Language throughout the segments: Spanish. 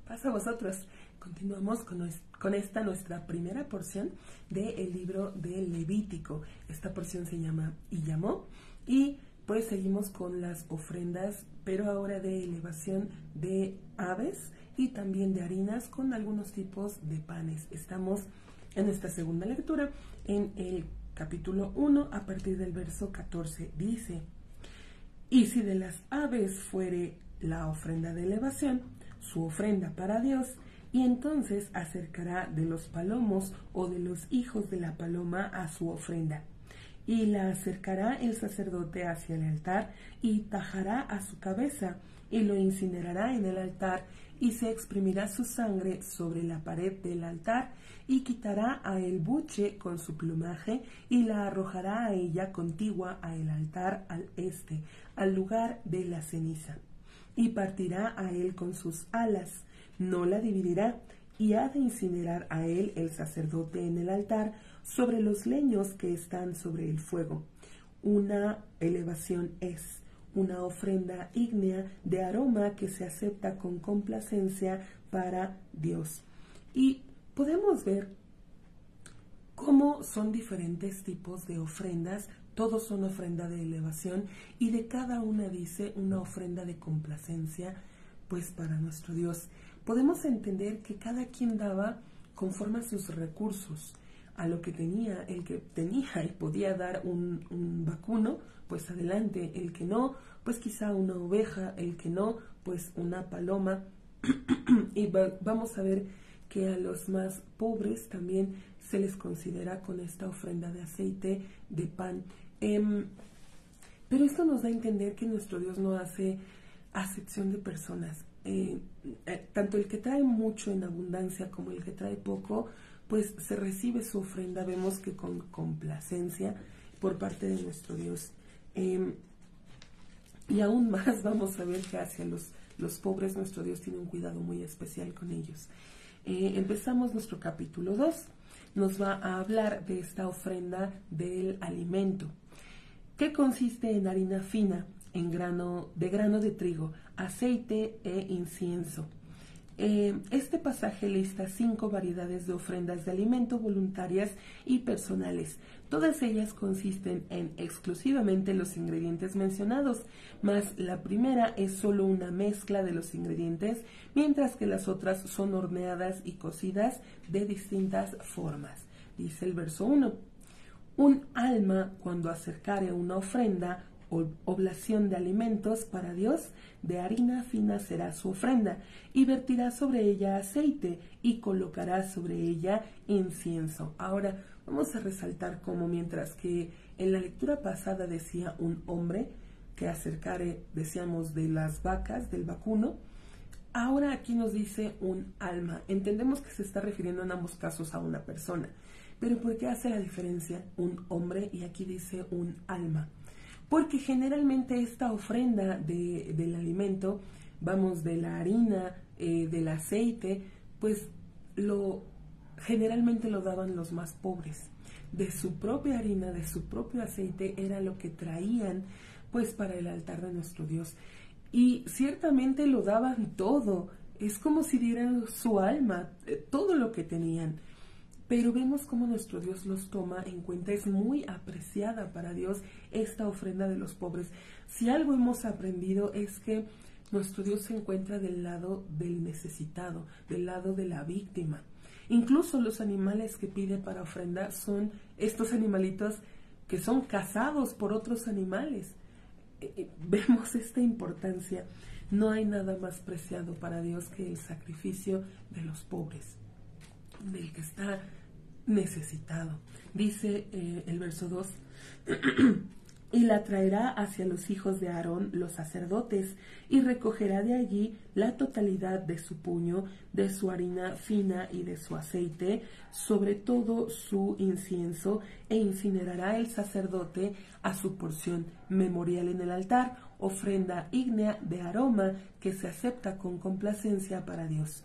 Pasa a vosotros. Continuamos con esta nuestra primera porción del libro de Levítico. Esta porción se llama Y llamó, y pues seguimos con las ofrendas, pero ahora de elevación de aves y también de harinas con algunos tipos de panes. Estamos en esta segunda lectura en el capítulo 1 a partir del verso 14. Dice: y si de las aves fuere la ofrenda de elevación, su ofrenda para Dios, y entonces acercará de los palomos o de los hijos de la paloma a su ofrenda. Y la acercará el sacerdote hacia el altar, y tajará a su cabeza, y lo incinerará en el altar, y se exprimirá su sangre sobre la pared del altar, y quitará a el buche con su plumaje, y la arrojará a ella contigua a el altar al este, al lugar de la ceniza. Y partirá a él con sus alas, no la dividirá, y ha de incinerar a él el sacerdote en el altar sobre los leños que están sobre el fuego. Una elevación es una ofrenda ígnea de aroma que se acepta con complacencia para Dios. Y podemos ver cómo son diferentes tipos de ofrendas. Todos son ofrenda de elevación, y de cada una dice una ofrenda de complacencia, pues para nuestro Dios. Podemos entender que cada quien daba conforme a sus recursos, a lo que tenía. El que tenía y podía dar un vacuno, pues adelante. El que no, pues quizá una oveja. El que no, pues una paloma. Y vamos a ver que a los más pobres también se les considera con esta ofrenda de aceite, de pan. Pero esto nos da a entender que nuestro Dios no hace acepción de personas. Tanto el que trae mucho en abundancia como el que trae poco, pues se recibe su ofrenda. Vemos que con complacencia por parte de nuestro Dios. Y aún más vamos a ver que hacia los pobres nuestro Dios tiene un cuidado muy especial con ellos. Empezamos nuestro capítulo 2. Nos va a hablar de esta ofrenda del alimento, que consiste en harina fina, en grano de trigo, aceite e incienso. Este pasaje lista 5 variedades de ofrendas de alimento voluntarias y personales. Todas ellas consisten en exclusivamente los ingredientes mencionados, mas la primera es solo una mezcla de los ingredientes, mientras que las otras son horneadas y cocidas de distintas formas. Dice el verso 1. Un alma, cuando acercare una ofrenda o oblación de alimentos para Dios, de harina fina será su ofrenda, y vertirá sobre ella aceite, y colocará sobre ella incienso. Ahora vamos a resaltar cómo, mientras que en la lectura pasada decía un hombre que acercare, decíamos, de las vacas, del vacuno, ahora aquí nos dice un alma. Entendemos que se está refiriendo en ambos casos a una persona, pero ¿por qué hace la diferencia un hombre y aquí dice un alma? Porque generalmente esta ofrenda del alimento, vamos, de la harina, del aceite, pues generalmente lo daban los más pobres. De su propia harina, de su propio aceite, era lo que traían pues para el altar de nuestro Dios. Y ciertamente lo daban todo, es como si dieran su alma, todo lo que tenían. Pero vemos cómo nuestro Dios los toma en cuenta. Es muy apreciada para Dios esta ofrenda de los pobres. Si algo hemos aprendido es que nuestro Dios se encuentra del lado del necesitado, del lado de la víctima. Incluso los animales que pide para ofrenda son estos animalitos que son cazados por otros animales. Vemos esta importancia. No hay nada más preciado para Dios que el sacrificio de los pobres, del que está necesitado. Dice el verso 2, y la traerá hacia los hijos de Aarón, los sacerdotes, y recogerá de allí la totalidad de su puño, de su harina fina y de su aceite, sobre todo su incienso, e incinerará el sacerdote a su porción memorial en el altar, ofrenda ígnea de aroma que se acepta con complacencia para Dios.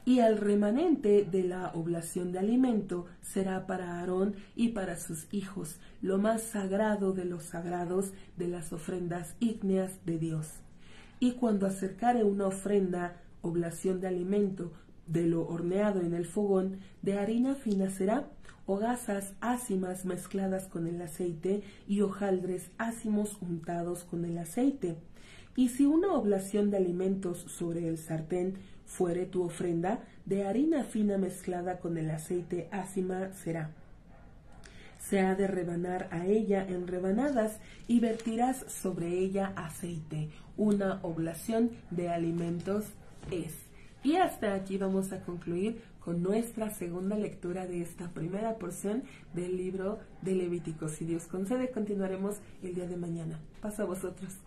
Y el remanente de la oblación de alimento será para Aarón y para sus hijos, lo más sagrado de los sagrados de las ofrendas ígneas de Dios. Y cuando acercare una ofrenda oblación de alimento de lo horneado en el fogón, de harina fina será, hogazas ácimas mezcladas con el aceite y hojaldres ácimos untados con el aceite. Y si una oblación de alimentos sobre el sartén fuere tu ofrenda, de harina fina mezclada con el aceite ácima será. Se ha de rebanar a ella en rebanadas y vertirás sobre ella aceite. Una oblación de alimentos es. Y hasta aquí vamos a concluir con nuestra segunda lectura de esta primera porción del libro de Levítico. Si Dios concede, continuaremos el día de mañana. Paso a vosotros.